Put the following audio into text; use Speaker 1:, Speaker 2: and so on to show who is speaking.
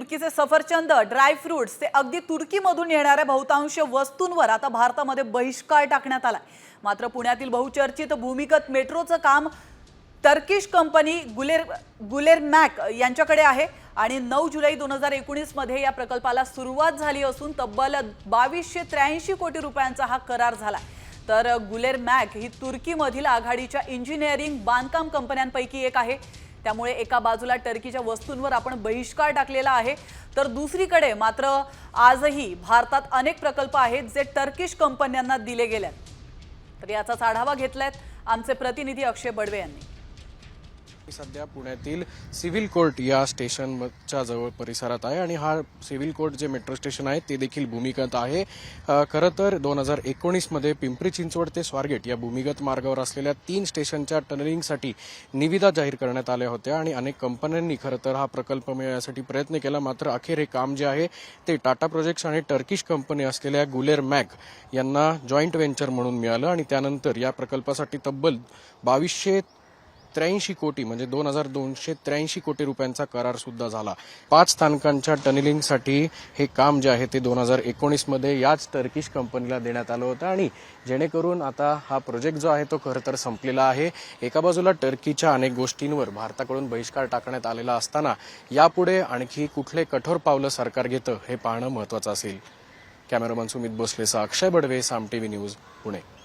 Speaker 1: तुर्कीचे सफरचंद, dry fruits ते अगदी तुर्कीमधून येणाऱ्या बहुतांश वस्तूंवर आता भारतामध्ये बहिष्कार टाकण्यात आला। मात्र पुण्यातील बहुचर्चित भूमिगत मेट्रोचं काम टर्किश कंपनी गुलेरमॅक यांच्याकडे आहे आणि 9 जुलै 2019 मध्ये या प्रकल्पाला सुरुवात झाली असून तब्बल 2283 कोटी रुपयांचा हा करार झाला। तर गुलेरमॅक ही तुर्कीमधील आघाडीच्या इंजिनिअरिंग बांधकाम कंपन्यांपैकी एक आहे। त्यामुळे एका बाजूला टर्कीच्या वस्तूंवर आपण बहिष्कार टाकलेला आहे, तर दुसरीकडे मात्र आजही भारतात अनेक प्रकल्प आहेत जे टर्किश कंपन्यांना दिले गेले आहेत। तर याचाच आढावा घेतलाय आमचे प्रतिनिधी अक्षय बडवे यांनी।
Speaker 2: सध्या पुण्यातील सिव्हिल कोर्ट या स्टेशनच्या जवळ परिसरात आहे आणि हा सिव्हिल कोर्ट जे मेट्रो स्टेशन आहे ते देखील भूमिगत आहे। खरं तर 2019 मध्ये पिंपरी चिंचवड ते स्वारगेट या भूमिगत मार्गावर असलेल्या 3 स्टेशनच्या टनलिंगसाठी निविदा जाहीर करण्यात आल्या होत्या आणि अनेक कंपन्यांनी खरं तर हा प्रकल्प मिळवण्यासाठी प्रयत्न केला। मात्र अखेर हे काम जे आहे ते टाटा प्रोजेक्ट्स आणि टर्किश कंपनी असलेल्या गुलेरमॅक यांना जॉईंट व्हेंचर म्हणून मिळालं आणि त्यानंतर या प्रकल्पासाठी तब्बल 2283 कोटी म्हणजे 2283 कोटी रुपयांचा करार सुद्धा झाला। 5 स्थानकांच्या टनेलिंगसाठी हे काम जे आहे ते 2019 मध्ये याच टर्किश कंपनीला देण्यात आलं होतं आणि जेणेकरून आता हा प्रोजेक्ट जो आहे तो खरं तर संपलेला आहे। एका बाजूला टर्कीच्या अनेक गोष्टींवर भारताकडून बहिष्कार टाकण्यात आलेला असताना यापुढे आणखी कुठले कठोर पावलं सरकार घेतं हे पाहणं महत्त्वाचं असेल। कॅमेरामन सुमित भोसलेसह अक्षय बडवे, साम टीव्ही न्यूज, पुणे।